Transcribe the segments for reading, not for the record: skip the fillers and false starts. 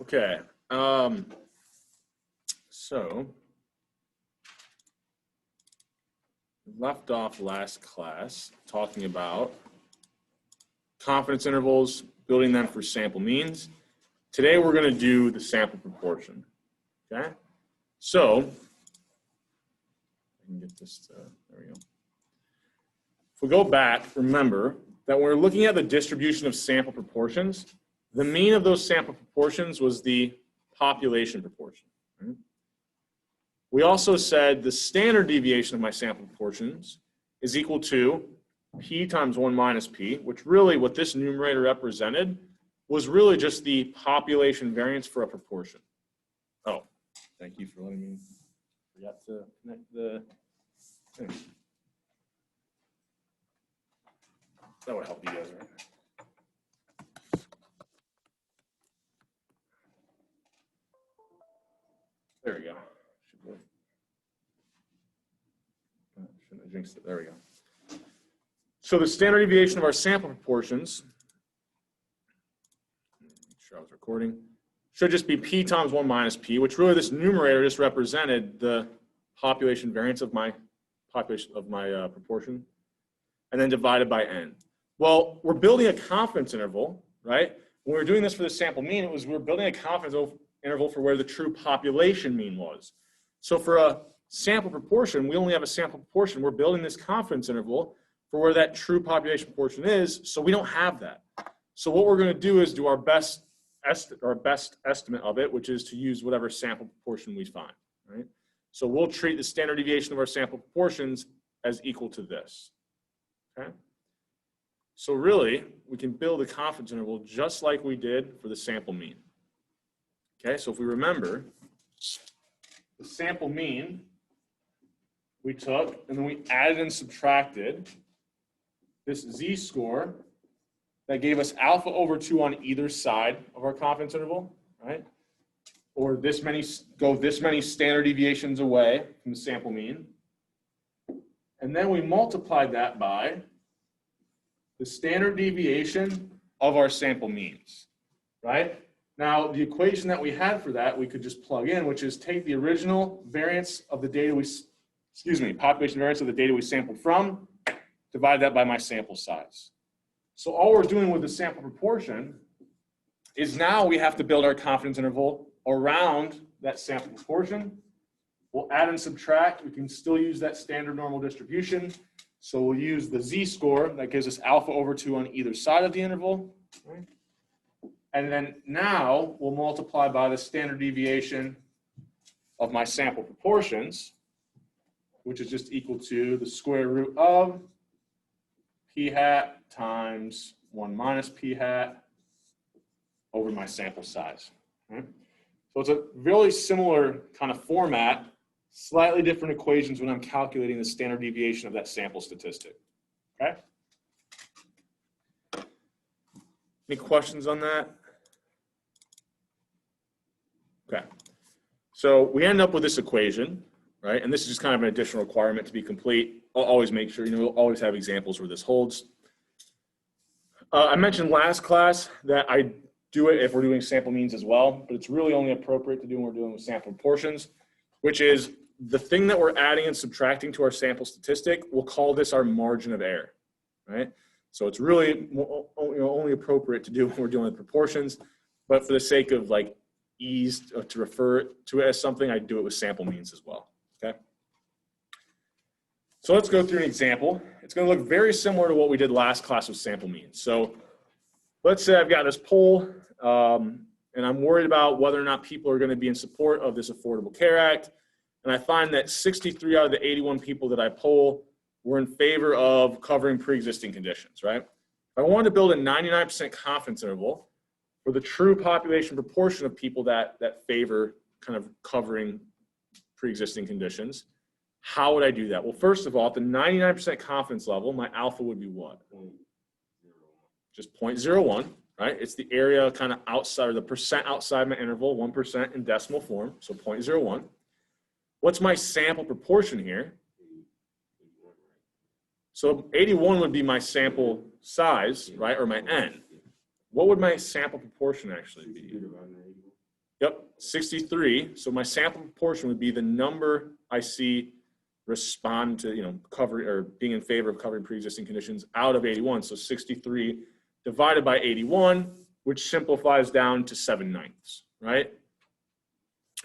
Okay, so we left off last class talking about confidence intervals, building them for sample means. Today we're going to do the sample proportion. Okay, so I can get this to, there we go. If we go back, remember that when we're looking at the distribution of sample proportions, the mean of those sample proportions was the population proportion. Right? We also said the standard deviation of my sample proportions is equal to p times 1 minus p, which really what this numerator represented was really just the population variance for a proportion. Oh, thank you for letting me, forgot to connect the thing. That would help you guys, right? There we go. Shouldn't have jinxed it. There we go. So the standard deviation of our sample proportions, make sure I was recording, should just be p times 1 minus p, which really this numerator just represented the population variance of my proportion, and then divided by n. Well, we're building a confidence interval, right? When we were doing this for the sample mean, we were building a confidence interval for where the true population mean was. So for a sample proportion, we only have a sample proportion. We're building this confidence interval for where that true population proportion is, so we don't have that. So what we're going to do is do our best estimate of it, which is to use whatever sample proportion we find, right? So we'll treat the standard deviation of our sample proportions as equal to this, okay? So really, we can build a confidence interval just like we did for the sample mean. Okay, so if we remember, the sample mean we took, and then we added and subtracted this z-score that gave us alpha over 2 on either side of our confidence interval, right? Or this many standard deviations away from the sample mean. And then we multiplied that by the standard deviation of our sample means, right? Now, the equation that we had for that, we could just plug in, which is take the original variance of the data population variance of the data we sampled from, divide that by my sample size. So all we're doing with the sample proportion is now we have to build our confidence interval around that sample proportion. We'll add and subtract. We can still use that standard normal distribution. So we'll use the z-score that gives us alpha over 2 on either side of the interval. Right? And then now we'll multiply by the standard deviation of my sample proportions, which is just equal to the square root of p hat times 1 minus p hat over my sample size. Right? So it's a really similar kind of format, slightly different equations when I'm calculating the standard deviation of that sample statistic. Okay? Any questions on that? Okay. So we end up with this equation, right? And this is just kind of an additional requirement to be complete. I'll always make sure, we'll always have examples where this holds. I mentioned last class that I do it if we're doing sample means as well, but it's really only appropriate to do when we're doing with sample proportions, which is the thing that we're adding and subtracting to our sample statistic. We'll call this our margin of error, right? So it's really only appropriate to do when we're dealing with proportions, but for the sake of like ease to refer to it as something, I do it with sample means as well, okay? So let's go through an example. It's going to look very similar to what we did last class with sample means. So let's say I've got this poll, and I'm worried about whether or not people are going to be in support of this Affordable Care Act, and I find that 63 out of the 81 people that I poll were in favor of covering pre-existing conditions, right? If I wanted to build a 99% confidence interval for the true population proportion of people that favor kind of covering pre-existing conditions, how would I do that? Well, first of all, at the 99% confidence level, my alpha would be what? Just 0.01, right? It's the area kind of outside, or the percent outside my interval, 1% in decimal form, so 0.01. What's my sample proportion here? So 81 would be my sample size, right, or my n. What would my sample proportion actually be? Yep, 63. So my sample proportion would be the number I see respond to, cover or being in favor of covering pre-existing conditions out of 81. So 63 divided by 81, which simplifies down to 7/9, right?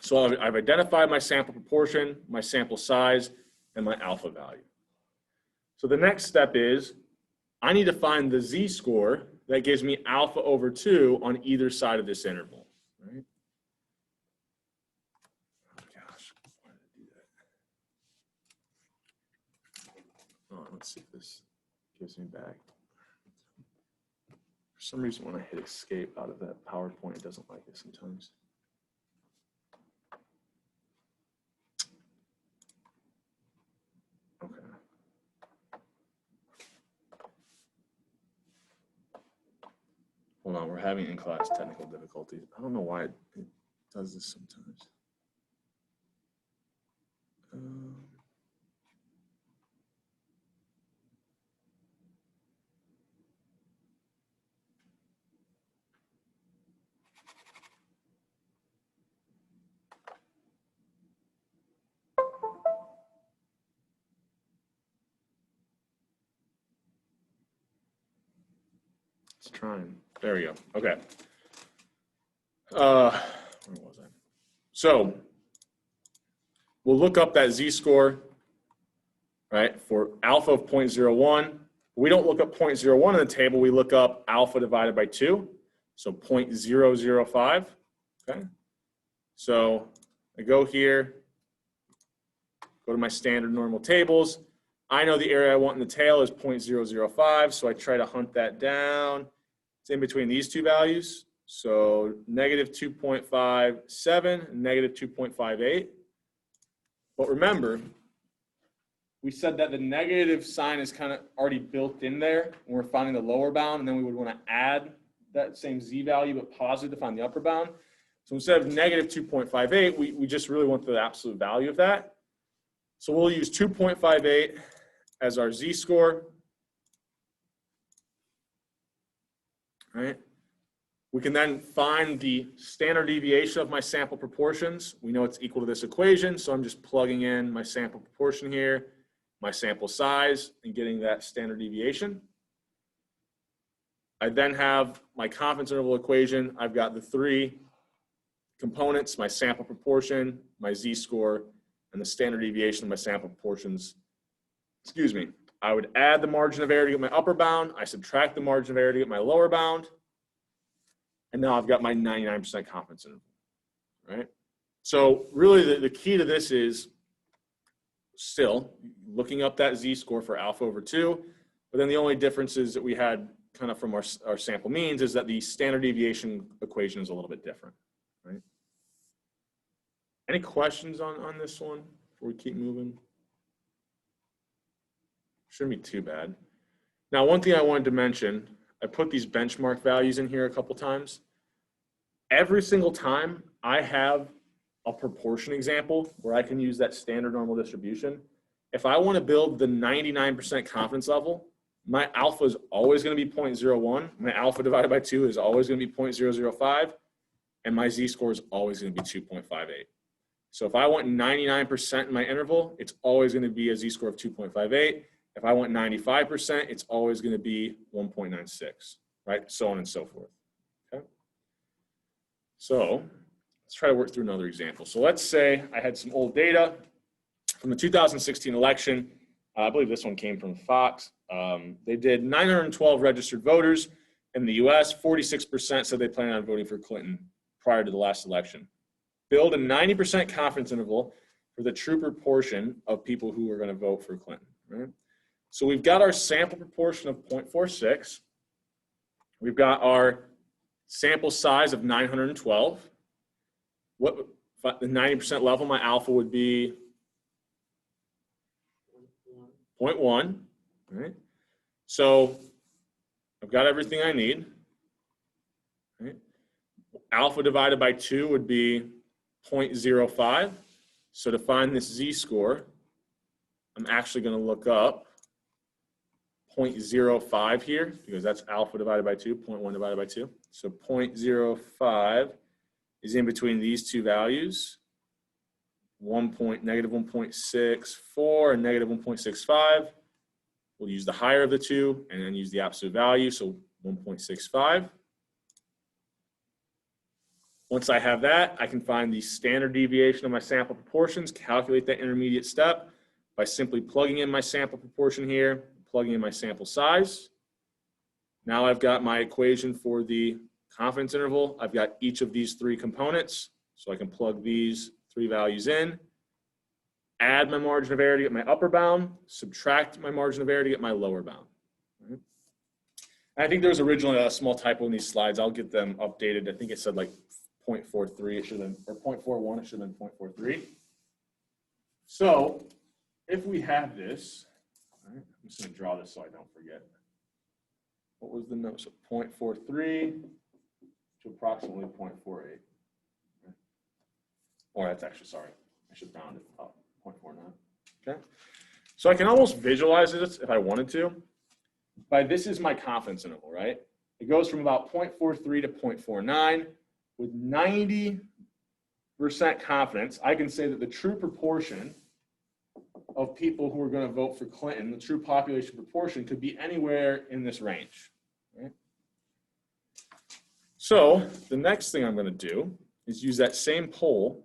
So I've identified my sample proportion, my sample size, and my alpha value. So the next step is I need to find the z-score that gives me alpha over 2 on either side of this interval, right? Oh gosh, why did I do that? Oh, let's see if this gives me back. For some reason, when I hit escape out of that PowerPoint, it doesn't like it sometimes. Okay. Hold on, we're having in-class technical difficulties. I don't know why it does this sometimes. It's trying. There we go. Okay. Where was I? So we'll look up that z-score, right, for alpha of 0.01. We don't look up 0.01 in the table. We look up alpha divided by 2, so 0.005. Okay. So I go here, go to my standard normal tables. I know the area I want in the tail is 0.005, so I try to hunt that down. It's in between these two values. So negative 2.57, negative 2.58. But remember, we said that the negative sign is kind of already built in there when we're finding the lower bound, and then we would want to add that same z value, but positive to find the upper bound. So instead of negative 2.58, we just really want the absolute value of that. So we'll use 2.58 as our z-score. Right? We can then find the standard deviation of my sample proportions. We know it's equal to this equation, so I'm just plugging in my sample proportion here, my sample size, and getting that standard deviation. I then have my confidence interval equation. I've got the 3 components, my sample proportion, my z-score, and the standard deviation of my sample proportions. Excuse me. I would add the margin of error to get my upper bound. I subtract the margin of error to get my lower bound. And now I've got my 99% confidence interval, right? So really the key to this is still looking up that z-score for alpha over 2. But then the only differences that we had kind of from our sample means is that the standard deviation equation is a little bit different, right? Any questions on this one before we keep moving? Shouldn't be too bad. Now, one thing I wanted to mention, I put these benchmark values in here a couple times. Every single time I have a proportion example where I can use that standard normal distribution, if I want to build the 99% confidence level, my alpha is always going to be 0.01. My alpha divided by 2 is always going to be 0.005. And my z-score is always going to be 2.58. So if I want 99% in my interval, it's always going to be a z-score of 2.58. If I want 95%, it's always going to be 1.96, right? So on and so forth, okay? So let's try to work through another example. So let's say I had some old data from the 2016 election. I believe this one came from Fox. They did 912 registered voters in the US. 46% said they planned on voting for Clinton prior to the last election. Build a 90% confidence interval for the true proportion of people who are going to vote for Clinton, right? So we've got our sample proportion of 0.46. We've got our sample size of 912. What the 90% level, my alpha would be 0.1, right? So I've got everything I need, right? Alpha divided by 2 would be 0.05. So to find this z-score, I'm actually going to look up 0.05 here, because that's alpha divided by 2, 0.1 divided by 2. So 0.05 is in between these two values, negative 1.64 and negative 1.65. We'll use the higher of the two and then use the absolute value, so 1.65. Once I have that, I can find the standard deviation of my sample proportions, calculate that intermediate step by simply plugging in my sample proportion here, plugging in my sample size. Now I've got my equation for the confidence interval. I've got each of these three components, so I can plug these three values in, add my margin of error to get my upper bound, subtract my margin of error to get my lower bound. Right? I think there was originally a small typo in these slides. I'll get them updated. I think it said like 0.43, it should have been, or 0.41, it should have been 0.43. So if we have this, right, I'm just going to draw this so I don't forget. What was the note? So 0.43 to approximately 0.48. Right? Or that's actually, sorry, I should round it up, 0.49. Okay. So I can almost visualize this if I wanted to. By this is my confidence interval, right? It goes from about 0.43 to 0.49. With 90% confidence, I can say that the true proportion of people who are going to vote for Clinton, the true population proportion, could be anywhere in this range. Right? So the next thing I'm going to do is use that same poll,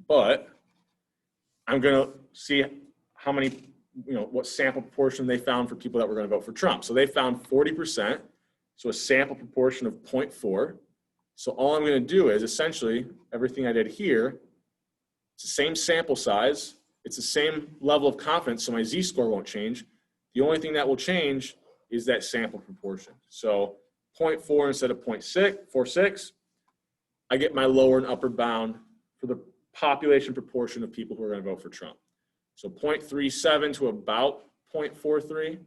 but I'm going to see how many, what sample proportion they found for people that were going to vote for Trump. So they found 40%, so a sample proportion of 0.4. So all I'm going to do is essentially everything I did here, it's the same sample size, it's the same level of confidence, so my z-score won't change. The only thing that will change is that sample proportion. So 0.4 instead of 0.46, I get my lower and upper bound for the population proportion of people who are going to vote for Trump. So 0.37 to about 0.43,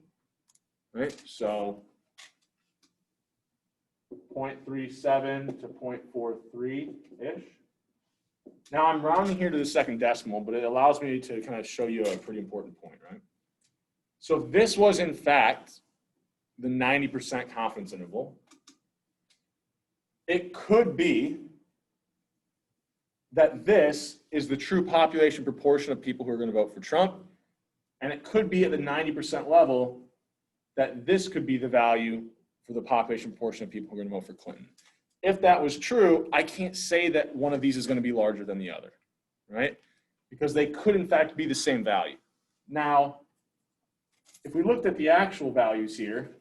right? So 0.37 to 0.43-ish. Now I'm rounding here to the second decimal, but it allows me to kind of show you a pretty important point, right? So if this was in fact the 90% confidence interval, it could be that this is the true population proportion of people who are going to vote for Trump, and it could be at the 90% level that this could be the value for the population proportion of people who are going to vote for Clinton. If that was true, I can't say that one of these is going to be larger than the other, right? Because they could in fact be the same value. Now, if we looked at the actual values here,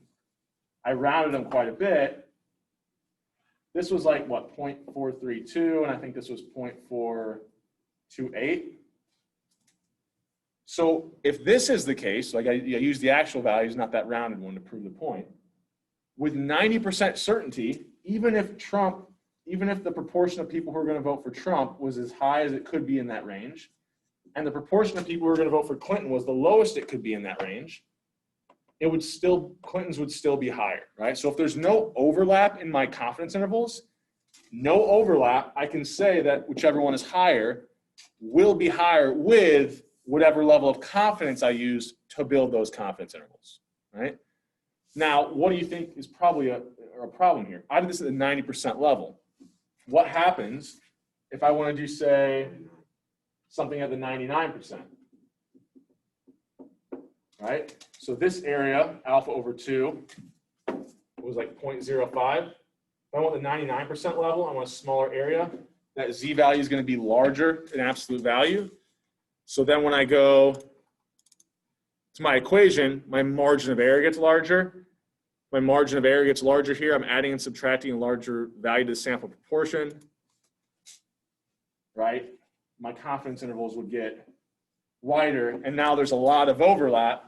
I rounded them quite a bit. This was like, what, 0.432, and I think this was 0.428. So if this is the case, like I use the actual values, not that rounded one to prove the point, with 90% certainty, even if the proportion of people who are going to vote for Trump was as high as it could be in that range, and the proportion of people who are going to vote for Clinton was the lowest it could be in that range, Clinton's would still be higher, right? So if there's no overlap in my confidence intervals, no overlap, I can say that whichever one is higher will be higher with whatever level of confidence I use to build those confidence intervals, right? Now, what do you think is probably a problem here? I did this at the 90% level. What happens if I want to do, say, something at the 99%? Right? So this area, alpha over 2, was like 0.05. If I want the 99% level, I want a smaller area. That z value is going to be larger in absolute value. So then when I go to my equation, my margin of error gets larger. My margin of error gets larger here. I'm adding and subtracting a larger value to the sample proportion, right? My confidence intervals would get wider, and now there's a lot of overlap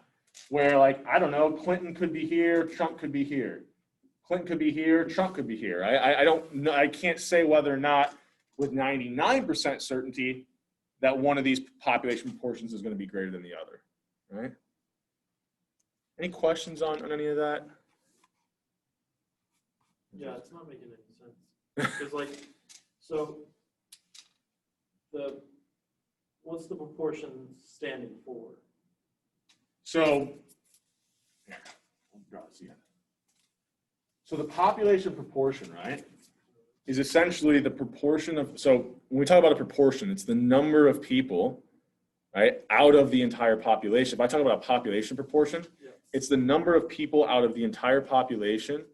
where, like, I don't know, Clinton could be here, Trump could be here. Clinton could be here, Trump could be here. I don't know, I can't say whether or not with 99% certainty that one of these population proportions is going to be greater than the other, right? Any questions on any of that? Yeah, it's not making any sense. Because like, so what's the proportion standing for? So, here, I'll draw this again. So the population proportion, right, is essentially the proportion of, so when we talk about a proportion, it's the number of people, right, out of the entire population. If I talk about a population proportion, it's the number of people out of the entire population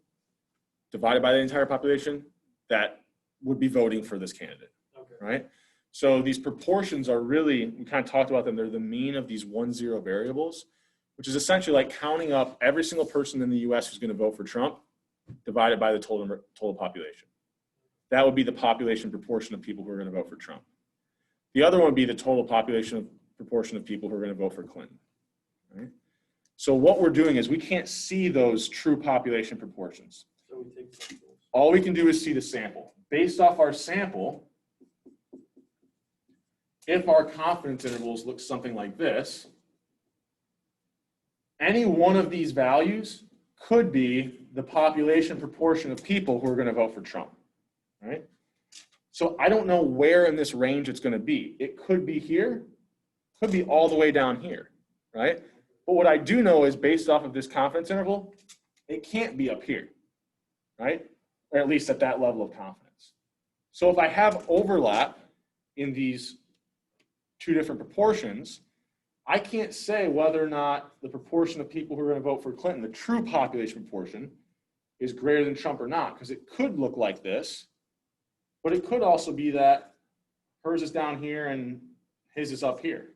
divided by the entire population that would be voting for this candidate, right? So these proportions are really, we kind of talked about them, they're the mean of these 1-0 variables, which is essentially like counting up every single person in the US who's going to vote for Trump divided by the total population. That would be the population proportion of people who are going to vote for Trump. The other one would be the total population proportion of people who are going to vote for Clinton, right? So what we're doing is we can't see those true population proportions. So we take samples. All we can do is see the sample. Based off our sample, if our confidence intervals look something like this, any one of these values could be the population proportion of people who are going to vote for Trump, right? So I don't know where in this range it's going to be. It could be here, could be all the way down here, right? But what I do know is based off of this confidence interval, it can't be up here, right? Or at least at that level of confidence. So if I have overlap in these two different proportions, I can't say whether or not the proportion of people who are going to vote for Clinton, the true population proportion, is greater than Trump or not, because it could look like this, but it could also be that hers is down here and his is up here.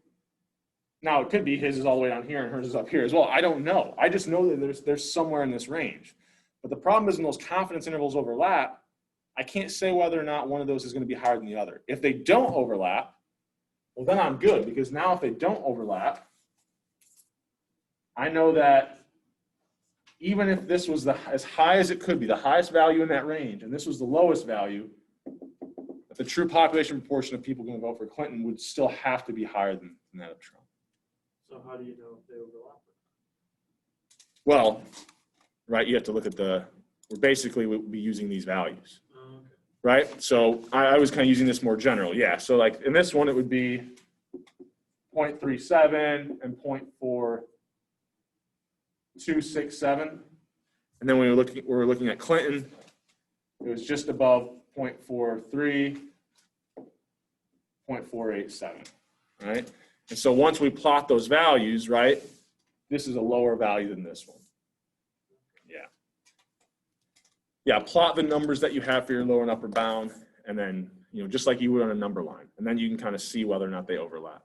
Now, it could be his is all the way down here and hers is up here as well. I don't know. I just know that there's somewhere in this range. But the problem is when those confidence intervals overlap, I can't say whether or not one of those is going to be higher than the other. If they don't overlap, well, then I'm good, because now if they don't overlap, I know that even if this was as high as it could be, the highest value in that range, and this was the lowest value, that the true population proportion of people going to vote for Clinton would still have to be higher than that of Trump. So how do you know if they overlap? Well, right, you have to look at we're basically we'll be using these values. Okay. Right? So I was kind of using this more general. Yeah. So like in this one, it would be 0.37 and 0.4267. And then when we were looking at Clinton, it was just above 0.43, 0.487, right? And so once we plot those values, right, this is a lower value than this one. Yeah, plot the numbers that you have for your lower and upper bound, and then, just like you would on a number line. And then you can kind of see whether or not they overlap.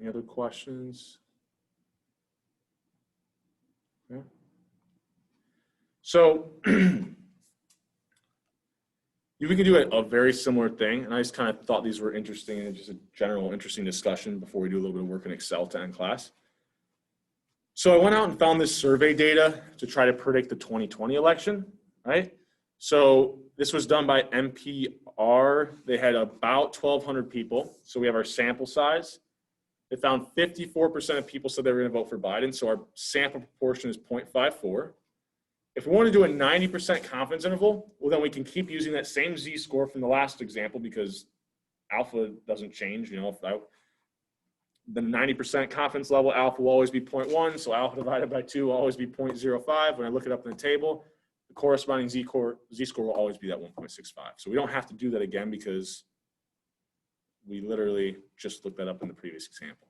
Any other questions? Yeah. So we can do a very similar thing, and I just kind of thought these were interesting and just a general interesting discussion before we do a little bit of work in Excel to end class. So I went out and found this survey data to try to predict the 2020 election, right? So this was done by NPR. They had about 1,200 people. So we have our sample size. They found 54% of people said they were going to vote for Biden. So our sample proportion is 0.54. If we want to do a 90% confidence interval, well, then we can keep using that same z-score from the last example because alpha doesn't change. The 90% confidence level, alpha will always be 0.1, so alpha divided by 2 will always be 0.05. When I look it up in the table, the corresponding z-score will always be that 1.65. So we don't have to do that again because we literally just looked that up in the previous example.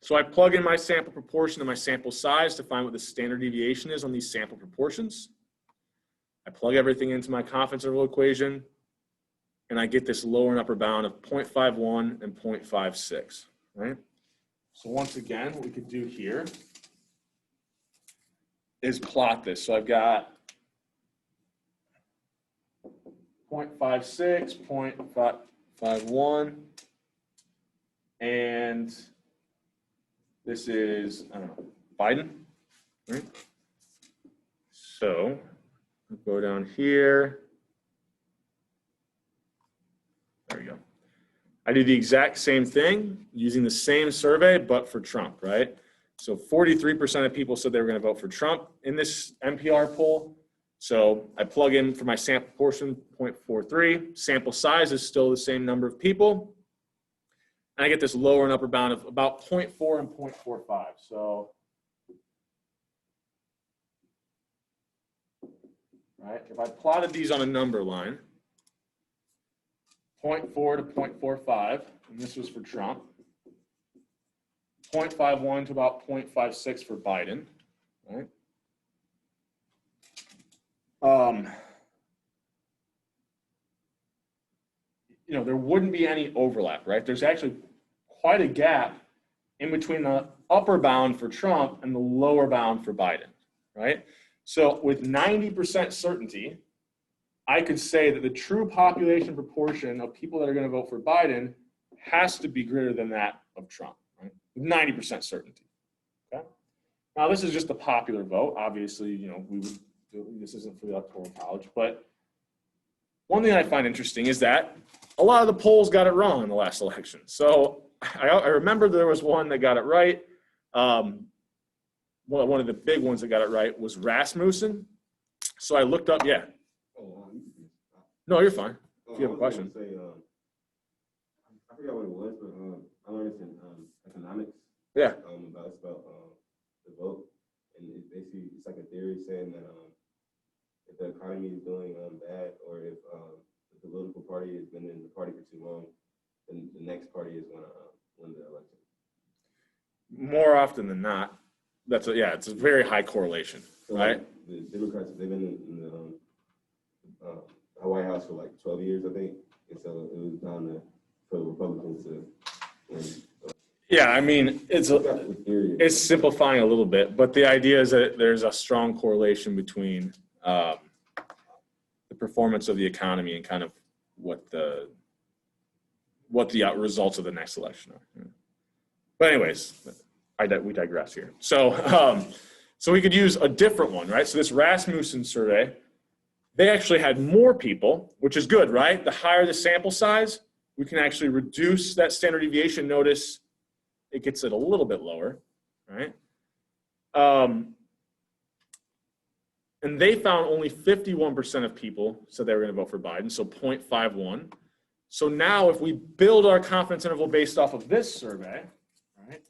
So I plug in my sample proportion and my sample size to find what the standard deviation is on these sample proportions. I plug everything into my confidence interval equation, and I get this lower and upper bound of 0.51 and 0.56, right? So once again, what we could do here is plot this. So I've got 0.56, 0.51, and this is, Biden, right? So I'll go down here. There we go. I do the exact same thing using the same survey, but for Trump, right? So 43% of people said they were going to vote for Trump in this NPR poll. So I plug in for my sample portion, 0.43. Sample size is still the same number of people. And I get this lower and upper bound of about 0.4 and 0.45. So right? If I plotted these on a number line, 0.4 to 0.45, and this was for Trump, 0.51 to about 0.56 for Biden, right? You know, there wouldn't be any overlap, right? There's actually quite a gap in between the upper bound for Trump and the lower bound for Biden, right? So with 90% certainty, I could say that the true population proportion of people that are going to vote for Biden has to be greater than that of Trump, right? With 90% certainty, okay? Now, this is just a popular vote. Obviously, you know, this isn't for the Electoral College, but one thing I find interesting is that a lot of the polls got it wrong in the last election. So I remember there was one that got it right. One of the big ones that got it right was Rasmussen. So I looked up, yeah. No, you're fine. If you have a question. I forgot what it was, but I learned this in economics. Yeah. About the vote, and it's like a theory saying that if the economy is doing bad, or if the political party has been in the party for too long, then the next party is going to win the election. More often than not, it's a very high correlation, so, right? Like, the Democrats, they've been in the White House for like 12 years, I think, and so it was time for the Republicans to win. Yeah, I mean, it's simplifying a little bit, but the idea is that there's a strong correlation between the performance of the economy and kind of what the results of the next election are. But anyways, we digress here. So we could use a different one, right? So this Rasmussen survey, they actually had more people, which is good, right? The higher the sample size, we can actually reduce that standard deviation. Notice it gets it a little bit lower, right? And they found only 51% of people said they were going to vote for Biden, so 0.51. So now if we build our confidence interval based off of this survey, right,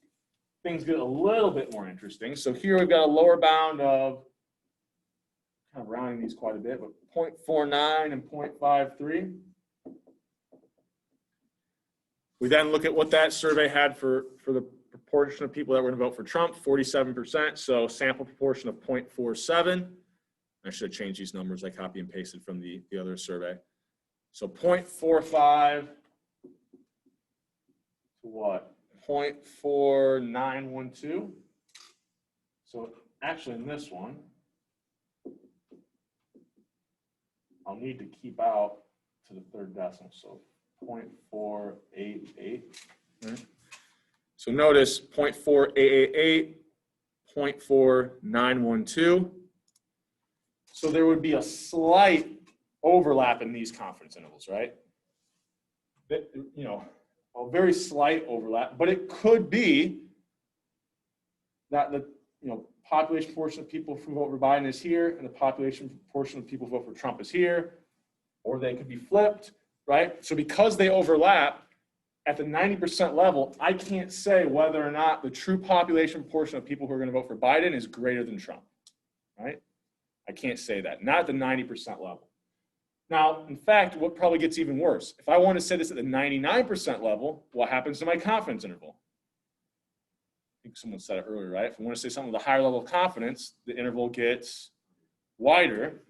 things get a little bit more interesting. So here we've got a lower bound of, kind of rounding these quite a bit, but 0.49 and 0.53. We then look at what that survey had for the proportion of people that were going to vote for Trump, 47%, so sample proportion of 0.47. I should have changed these numbers. I copy and pasted from the other survey. So 0.45 to what? 0.4912. So actually in this one, I'll need to keep out to the third decimal. So 0.488. Right? So notice 0.4888, 0.4912. So there would be a slight overlap in these confidence intervals, right? That, you know, a very slight overlap, but it could be that the population portion of people who vote for Biden is here, and the population portion of people who vote for Trump is here, or they could be flipped, right? So because they overlap at the 90% level, I can't say whether or not the true population portion of people who are going to vote for Biden is greater than Trump, right? I can't say that, not at the 90% level. Now, in fact, what probably gets even worse, if I want to say this at the 99% level, what happens to my confidence interval? I think someone said it earlier, right? If I want to say something with a higher level of confidence, the interval gets wider.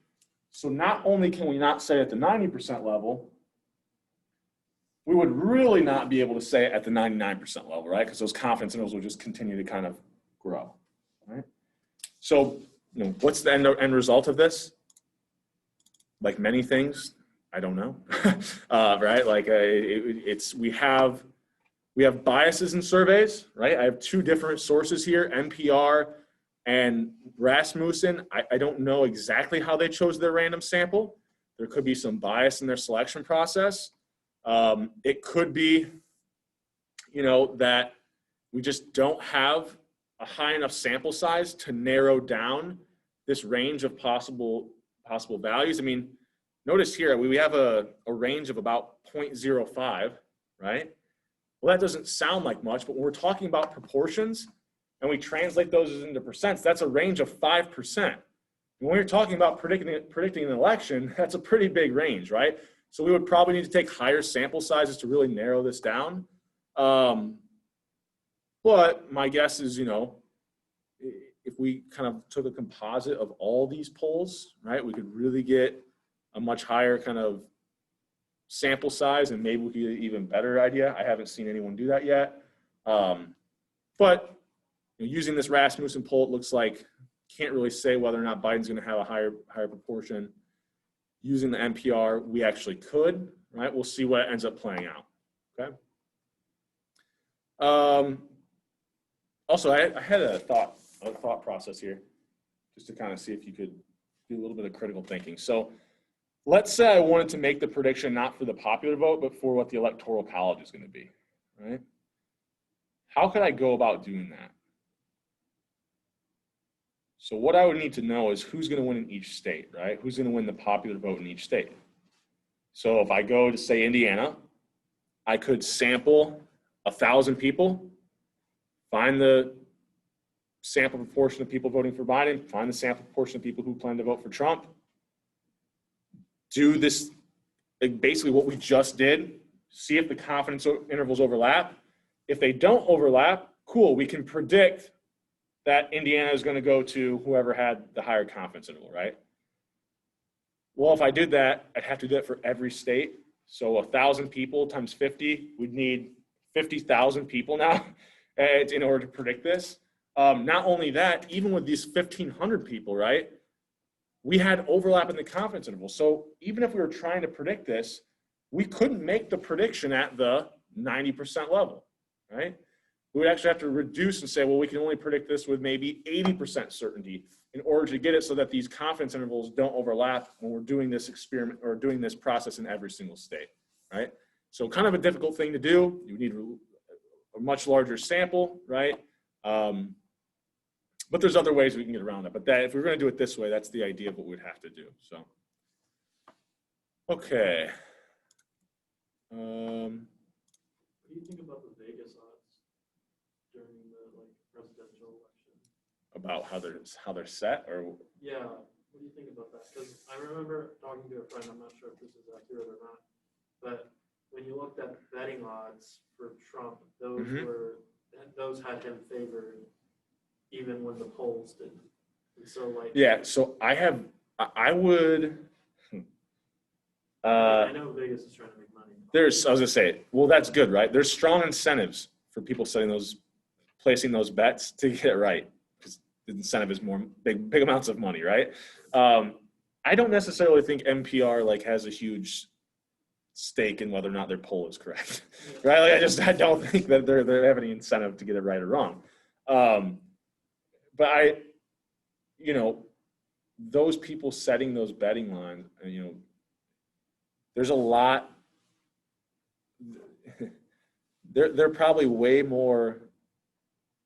So not only can we not say at the 90% level, we would really not be able to say it at the 99% level, right? Because those confidence intervals will just continue to kind of grow, right? So, what's the end result of this? Like many things, I don't know, right? Like we have biases in surveys, right? I have two different sources here, NPR and Rasmussen. I don't know exactly how they chose their random sample. There could be some bias in their selection process. It could be, that we just don't have a high enough sample size to narrow down this range of possible values. I mean, notice here, we have a range of about 0.05, right? Well, that doesn't sound like much, but when we're talking about proportions and we translate those into percents, that's a range of 5%. And And when you're talking about predicting an election, that's a pretty big range, right? So we would probably need to take higher sample sizes to really narrow this down. But my guess is, if we kind of took a composite of all these polls, right, we could really get a much higher kind of sample size, and maybe we could get an even better idea. I haven't seen anyone do that yet. But using this Rasmussen poll, it looks like can't really say whether or not Biden's going to have a higher proportion. Using the NPR, we actually could, right? We'll see what ends up playing out. Okay. Also, I had a thought process here, just to kind of see if you could do a little bit of critical thinking. So let's say I wanted to make the prediction not for the popular vote, but for what the Electoral College is going to be, right? How could I go about doing that? So what I would need to know is who's going to win in each state, right? Who's going to win the popular vote in each state? So if I go to, say, Indiana, I could sample 1,000 people, find the sample proportion of people voting for Biden, find the sample proportion of people who plan to vote for Trump, do this, basically what we just did, see if the confidence intervals overlap. If they don't overlap, cool, we can predict that Indiana is going to go to whoever had the higher confidence interval, right? Well, if I did that, I'd have to do that for every state. So 1,000 people times 50, we'd need 50,000 people now in order to predict this. Not only that, even with these 1,500 people, right, we had overlap in the confidence interval. So even if we were trying to predict this, we couldn't make the prediction at the 90% level, right? We would actually have to reduce and say, well, we can only predict this with maybe 80% certainty in order to get it so that these confidence intervals don't overlap when we're doing this experiment or doing this process in every single state, right? So kind of a difficult thing to do. You need a much larger sample, right? But there's other ways we can get around it. But if we're going to do it this way, that's the idea of what we'd have to do. So, okay. What do you think about the Vegas odds during the presidential election? About how they're set, or Yeah, what do you think about that? Because I remember talking to a friend. I'm not sure if this is accurate or not, but when you looked at betting odds for Trump, those had him favored even when the polls didn't. And so yeah. So I would. I know Vegas is trying to make money. I was gonna say, well, that's good, right? There's strong incentives for people placing those bets to get it right, because the incentive is more big amounts of money, right? I don't necessarily think NPR has a huge stake in whether or not their poll is correct, right? I don't think that they have any incentive to get it right or wrong. But those people setting those betting lines, there's a lot. They're probably way more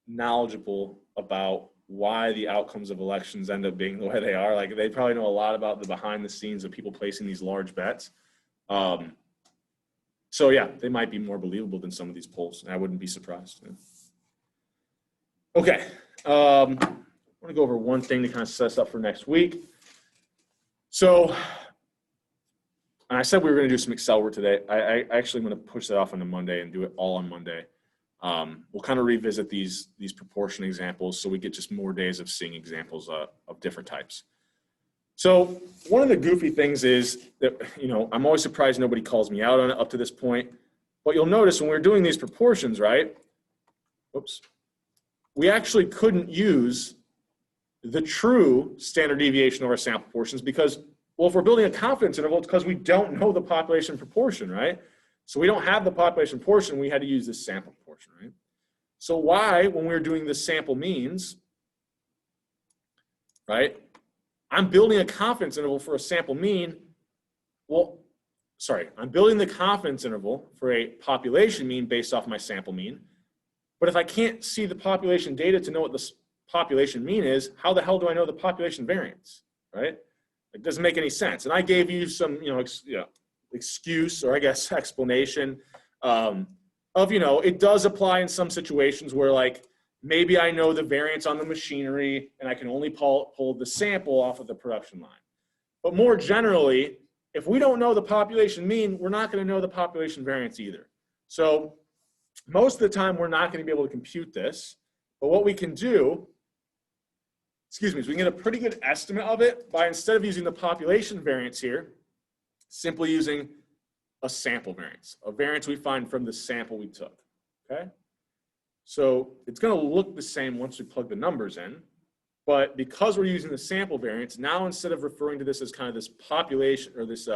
knowledgeable about why the outcomes of elections end up being the way they are. They probably know a lot about the behind the scenes of people placing these large bets. So yeah, they might be more believable than some of these polls. I wouldn't be surprised. Yeah. Okay. I want to go over one thing to kind of set us up for next week. So, and I said we were going to do some Excel work today. I actually am going to push that off on Monday and do it all on Monday. We'll kind of revisit these proportion examples so we get just more days of seeing examples of different types. So one of the goofy things is that, I'm always surprised nobody calls me out on it up to this point. But you'll notice when we're doing these proportions, right? Whoops. We actually couldn't use the true standard deviation of our sample proportions because, well, if we're building a confidence interval, it's because we don't know the population proportion, right? So we don't have the population proportion, we had to use this sample proportion, right? So why, when we were doing the sample means, right, I'm building a confidence interval for a sample mean, I'm building the confidence interval for a population mean based off my sample mean, but if I can't see the population data to know what the population mean is, how the hell do I know the population variance, right? It doesn't make any sense. And I gave you some, excuse or I guess explanation of, it does apply in some situations where Maybe I know the variance on the machinery and I can only pull the sample off of the production line. But more generally, if we don't know the population mean, we're not going to know the population variance either. So most of the time, we're not going to be able to compute this. But what we can do, is we can get a pretty good estimate of it by, instead of using the population variance here, simply using a sample variance, a variance we find from the sample we took, okay? So it's going to look the same once we plug the numbers in, but because we're using the sample variance, now instead of referring to this as kind of this population or this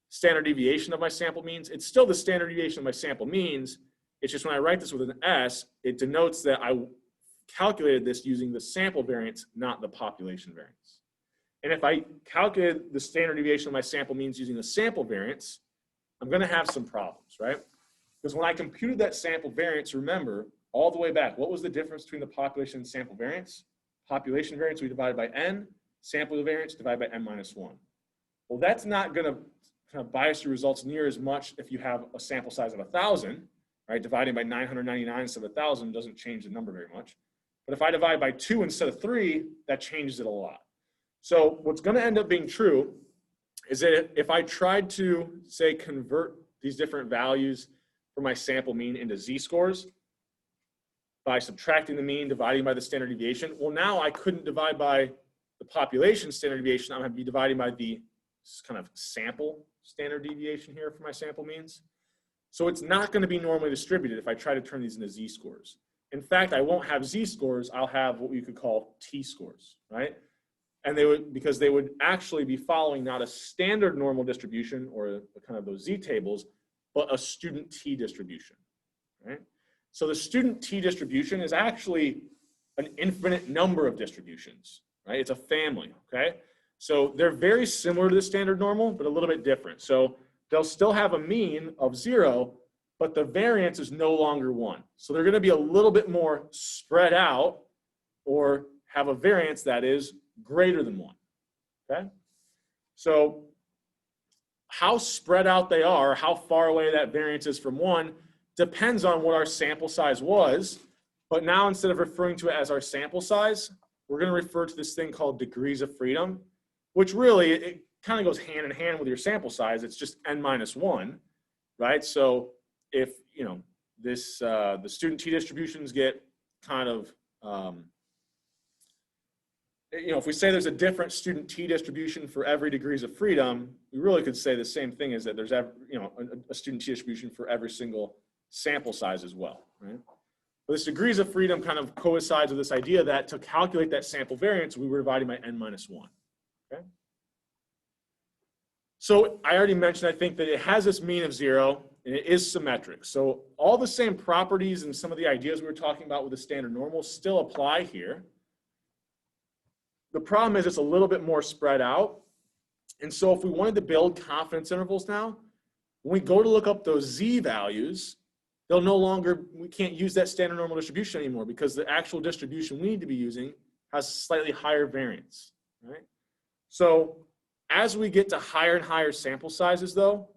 standard deviation of my sample means, it's still the standard deviation of my sample means. It's just when I write this with an S, it denotes that I calculated this using the sample variance, not the population variance. And if I calculate the standard deviation of my sample means using the sample variance, I'm going to have some problems, right? Because when I computed that sample variance, remember, all the way back, what was the difference between the population and sample variance? Population variance, we divided by n. Sample variance, divided by n minus 1. Well, that's not going to kind of bias your results near as much if you have a sample size of 1,000, right? Dividing by 999 instead of 1,000 doesn't change the number very much. But if I divide by 2 instead of 3, that changes it a lot. So what's going to end up being true is that if I tried to, say, convert these different values for my sample mean into z-scores, by subtracting the mean, dividing by the standard deviation, well, now I couldn't divide by the population standard deviation. I'm going to be dividing by the kind of sample standard deviation here for my sample means. So it's not going to be normally distributed if I try to turn these into z-scores. In fact, I won't have z-scores. I'll have what we could call t-scores, right? And they would, because they would actually be following not a standard normal distribution or kind of those z-tables, but a student t distribution, right? So the student t distribution is actually an infinite number of distributions, right? It's a family, okay? So they're very similar to the standard normal, but a little bit different. So they'll still have a mean of 0, but the variance is no longer 1. So they're going to be a little bit more spread out or have a variance that is greater than 1, okay? So how spread out they are, how far away that variance is from 1, depends on what our sample size was. But now instead of referring to it as our sample size, we're going to refer to this thing called degrees of freedom, which really, it kind of goes hand in hand with your sample size. It's just n minus 1, right? So if, you know, this, the student t distributions get kind of, you know, if we say there's a different student t distribution for every degrees of freedom, we really could say the same thing is that there's, you know, a student t distribution for every single sample size as well, right? But this degrees of freedom kind of coincides with this idea that to calculate that sample variance, we were dividing by n minus 1, okay? So I already mentioned, I think, that it has this mean of 0, and it is symmetric. So all the same properties and some of the ideas we were talking about with the standard normal still apply here. The problem is it's a little bit more spread out. And so if we wanted to build confidence intervals now, when we go to look up those z values, they'll no longer, we can't use that standard normal distribution anymore because the actual distribution we need to be using has slightly higher variance, right? So as we get to higher and higher sample sizes though,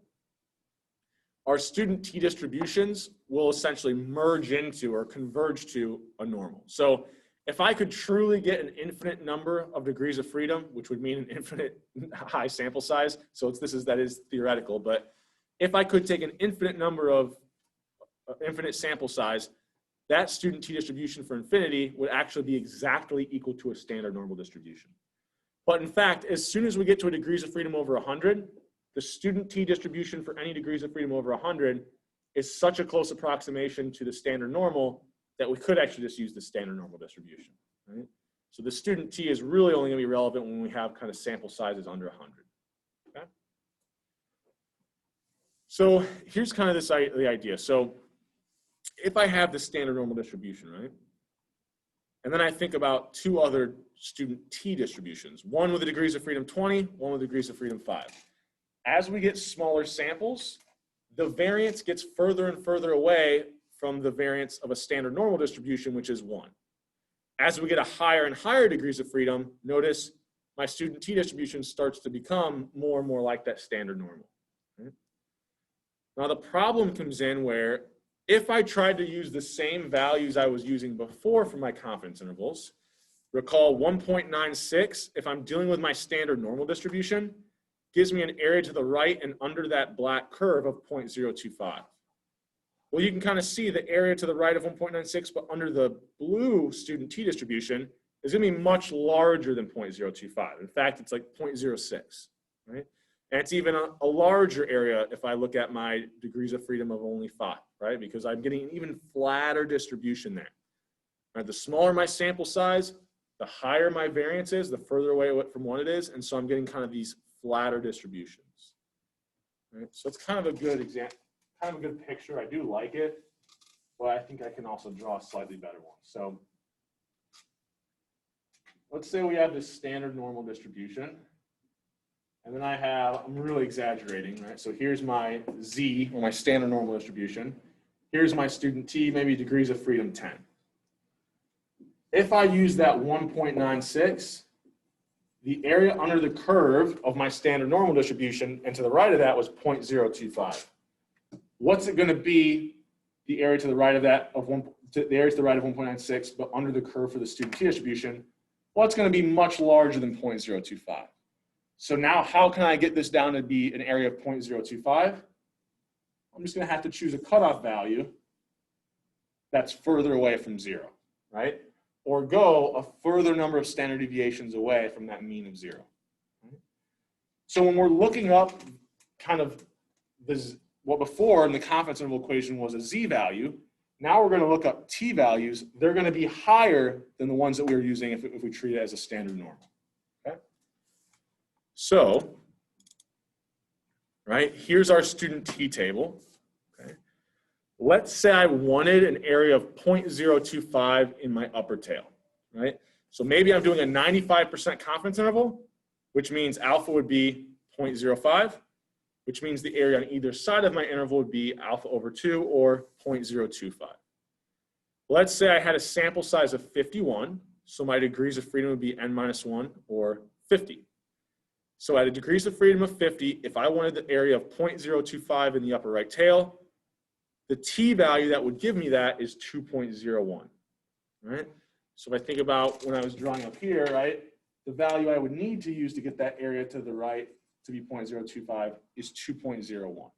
our student t distributions will essentially merge into or converge to a normal. So if I could truly get an infinite number of degrees of freedom, which would mean an infinite high sample size, so that is theoretical, but if I could take an infinite number of infinite sample size, that student t distribution for infinity would actually be exactly equal to a standard normal distribution. But in fact, as soon as we get to a degrees of freedom over 100, the student t distribution for any degrees of freedom over 100 is such a close approximation to the standard normal that we could actually just use the standard normal distribution, right? So the student t is really only going to be relevant when we have kind of sample sizes under 100, okay? So here's kind of the idea. So if I have the standard normal distribution, right? And then I think about two other student t distributions, one with the degrees of freedom 20, one with degrees of freedom 5. As we get smaller samples, the variance gets further and further away from the variance of a standard normal distribution, which is 1. As we get a higher and higher degrees of freedom, notice my student t distribution starts to become more and more like that standard normal. Right? Now the problem comes in where if I tried to use the same values I was using before for my confidence intervals, recall 1.96, if I'm dealing with my standard normal distribution, gives me an area to the right and under that black curve of 0.025. Well, you can kind of see the area to the right of 1.96, but under the blue student t distribution is going to be much larger than 0.025. In fact, it's like 0.06, right? And it's even a larger area if I look at my degrees of freedom of only 5, right? Because I'm getting an even flatter distribution there. Right? The smaller my sample size, the higher my variance is, the further away from 1 it is. And so I'm getting kind of these flatter distributions. Right? So it's kind of a good example, kind of a good picture. I do like it, but I think I can also draw a slightly better one. So let's say we have this standard normal distribution. And then I have, I'm really exaggerating, right? So here's my Z, or my standard normal distribution. Here's my student T, maybe degrees of freedom 10. If I use that 1.96, the area under the curve of my standard normal distribution, and to the right of that was 0.025. What's it going to be, the area to the right of that, the area to the right of 1.96, but under the curve for the student T distribution? Well, it's going to be much larger than 0.025. So now how can I get this down to be an area of 0.025? I'm just going to have to choose a cutoff value that's further away from 0, right? Or go a further number of standard deviations away from that mean of 0. Right? So when we're looking up kind of this, what before in the confidence interval equation was a Z value, now we're going to look up T values. They're going to be higher than the ones that we were using if we treat it as a standard normal. Okay? So, right, here's our student T table. Okay. Let's say I wanted an area of 0.025 in my upper tail, right? So maybe I'm doing a 95% confidence interval, which means alpha would be 0.05, which means the area on either side of my interval would be alpha over 2 or 0.025. Let's say I had a sample size of 51, so my degrees of freedom would be n-1 or 50. So at a degrees of freedom of 50, if I wanted the area of 0.025 in the upper right tail, the T value that would give me that is 2.01, right? So if I think about when I was drawing up here, right, the value I would need to use to get that area to the right to be 0.025 is 2.01,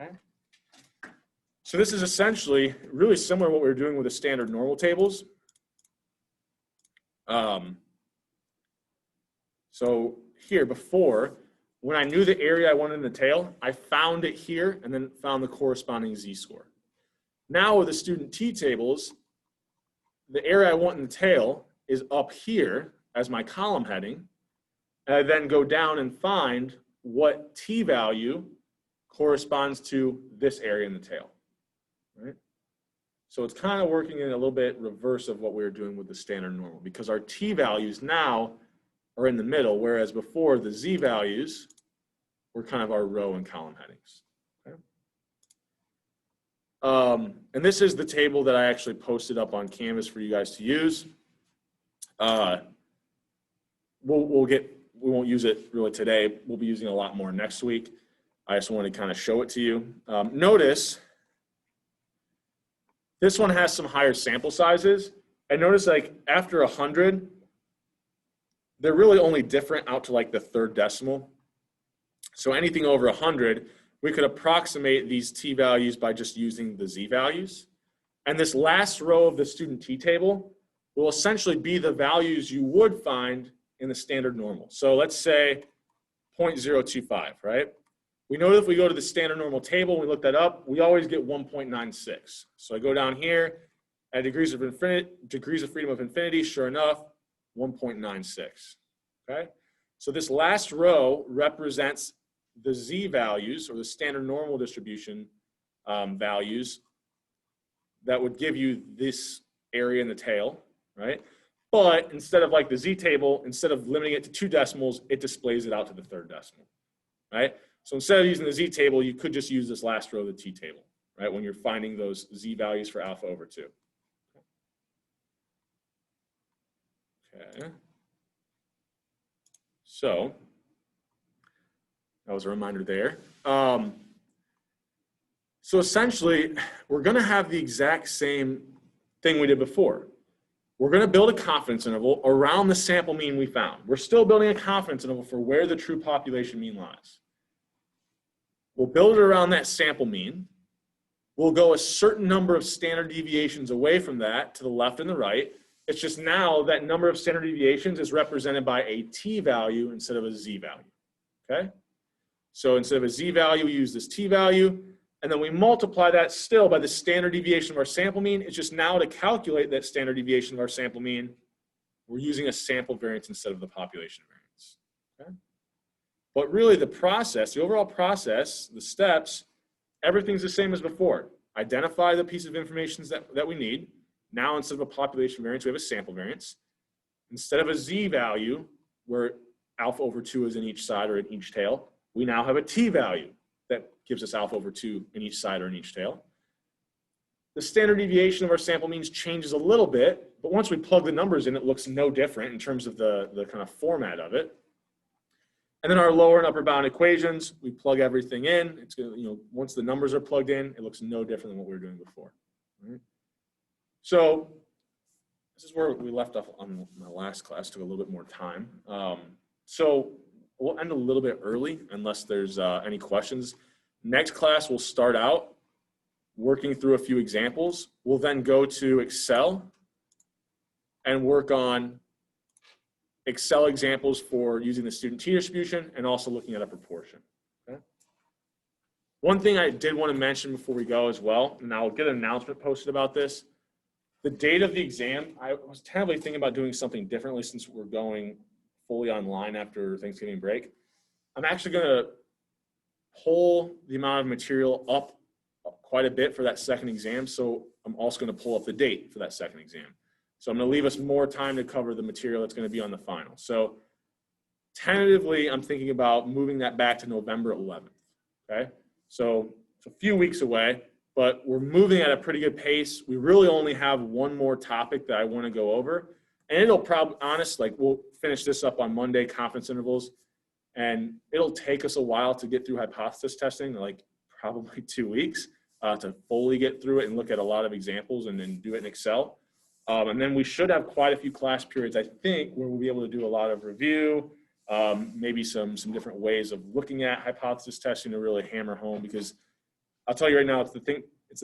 okay? So this is essentially really similar to what we were doing with the standard normal tables. So here before, when I knew the area I wanted in the tail, I found it here and then found the corresponding Z-score. Now with the student T tables, the area I want in the tail is up here as my column heading, and I then go down and find what T value corresponds to this area in the tail, right? So it's kind of working in a little bit reverse of what we were doing with the standard normal, because our T values now are in the middle, whereas before the Z values were kind of our row and column headings. Okay? And this is the table that I actually posted up on Canvas for you guys to use. We won't use it really today. We'll be using it a lot more next week. I just wanted to kind of show it to you. Notice this one has some higher sample sizes. And notice like after 100, they're really only different out to like the third decimal. So anything over 100, we could approximate these T values by just using the Z values. And this last row of the student T table will essentially be the values you would find in the standard normal. So let's say 0.025, right? We know that if we go to the standard normal table and we look that up, we always get 1.96. So I go down here at degrees of freedom of infinity, sure enough, 1.96, okay? So this last row represents the Z values, or the standard normal distribution values that would give you this area in the tail, right? But instead of like the Z table, instead of limiting it to 2 decimals, it displays it out to the third decimal, right? So instead of using the Z table, you could just use this last row of the T table, right? When you're finding those Z values for alpha over 2. Okay. So that was a reminder there. So essentially, we're going to have the exact same thing we did before. We're going to build a confidence interval around the sample mean we found. We're still building a confidence interval for where the true population mean lies. We'll build it around that sample mean. We'll go a certain number of standard deviations away from that to the left and the right. It's just now that number of standard deviations is represented by a t-value instead of a z-value, okay? So instead of a z-value, we use this t-value, and then we multiply that still by the standard deviation of our sample mean. It's just now to calculate that standard deviation of our sample mean, we're using a sample variance instead of the population variance, okay? But really the process, the overall process, the steps, everything's the same as before. Identify the piece of information that we need. Now instead of a population variance, we have a sample variance. Instead of a z-value, where alpha over 2 is in each side or in each tail, we now have a t-value that gives us alpha over 2 in each side or in each tail. The standard deviation of our sample means changes a little bit, but once we plug the numbers in, it looks no different in terms of the kind of format of it. And then our lower and upper bound equations, we plug everything in. It's gonna, once the numbers are plugged in, it looks no different than what we were doing before. Right? So this is where we left off on my last class, took a little bit more time. So we'll end a little bit early unless there's any questions. Next class, we'll start out working through a few examples. We'll then go to Excel and work on Excel examples for using the student t-distribution and also looking at a proportion. Okay? One thing I did want to mention before we go as well, and I'll get an announcement posted about this. The date of the exam, I was tentatively thinking about doing something differently since we're going fully online after Thanksgiving break. I'm actually going to pull the amount of material up quite a bit for that second exam. So I'm also going to pull up the date for that second exam. So I'm going to leave us more time to cover the material that's going to be on the final. So tentatively, I'm thinking about moving that back to November 11th, okay? So it's a few weeks away, but we're moving at a pretty good pace. We really only have one more topic that I want to go over. And it'll probably, we'll finish this up on Monday, confidence intervals, and it'll take us a while to get through hypothesis testing, like probably 2 weeks to fully get through it and look at a lot of examples and then do it in Excel. And then we should have quite a few class periods, I think, where we'll be able to do a lot of review, maybe some different ways of looking at hypothesis testing to really hammer home, because I'll tell you right now, it's the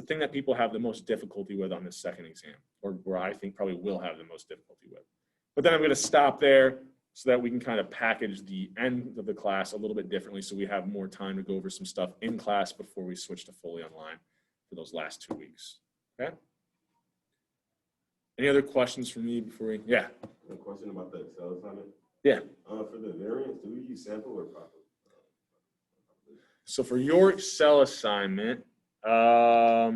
thing that people have the most difficulty with on this second exam, or where I think probably will have the most difficulty with. But then I'm going to stop there so that we can kind of package the end of the class a little bit differently so we have more time to go over some stuff in class before we switch to fully online for those last 2 weeks. Okay? Any other questions for me before we, yeah? A question about the Excel assignment? Yeah. For the variance, do we use sample or proper? So for your Excel assignment, I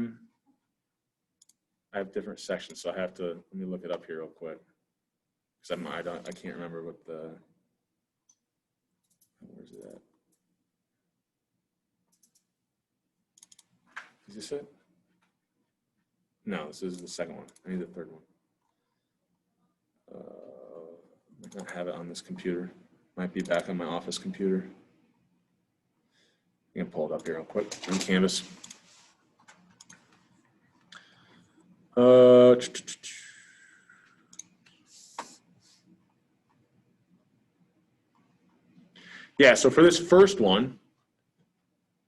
have different sections, so I have to, let me look it up here real quick. Because I can't remember what where's it at? Is this it? No, this is the second one. I need the third one. I might not have it on this computer. Might be back on my office computer. I can pull it up here real quick on Canvas. Yeah, so for this first one,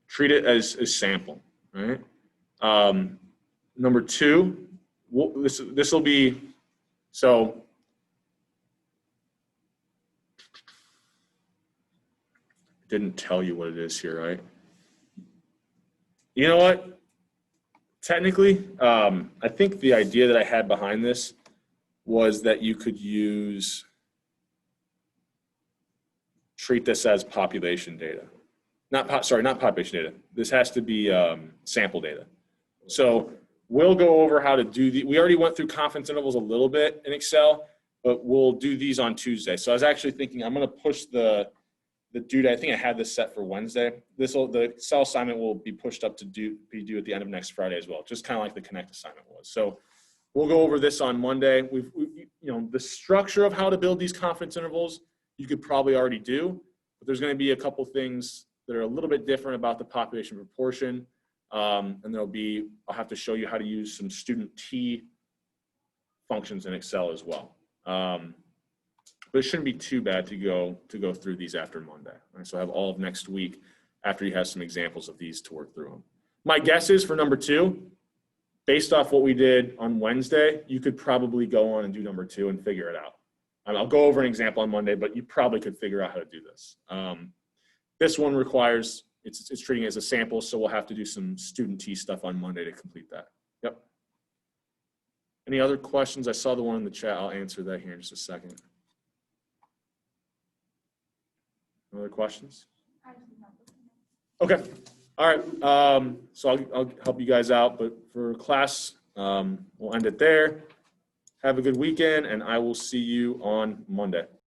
treat it as sample, right? Number two, this will be, so didn't tell you what it is here, right? You know what? Technically, I think the idea that I had behind this was that you could treat this as population data. Not population data. This has to be sample data. So we'll go over how to do we already went through confidence intervals a little bit in Excel, but we'll do these on Tuesday. So I was actually thinking I'm going to push the due date. I think I had this set for Wednesday. The Excel assignment will be pushed up to be due at the end of next Friday as well, just kind of like the Connect assignment was. So we'll go over this on Monday. The structure of how to build these confidence intervals, you could probably already do, but there's going to be a couple things that are a little bit different about the population proportion. And I'll have to show you how to use some student T functions in Excel as well. But it shouldn't be too bad to go through these after Monday. Right? So I have all of next week after he has some examples of these to work through them. My guess is for number 2, based off what we did on Wednesday, you could probably go on and do number 2 and figure it out. I'll go over an example on Monday, but you probably could figure out how to do this. This one requires, it's treating it as a sample, so we'll have to do some student T stuff on Monday to complete that. Yep. Any other questions? I saw the one in the chat. I'll answer that here in just a second. Other questions? Okay. All right. So I'll help you guys out, but for class, we'll end it there. Have a good weekend, and I will see you on Monday.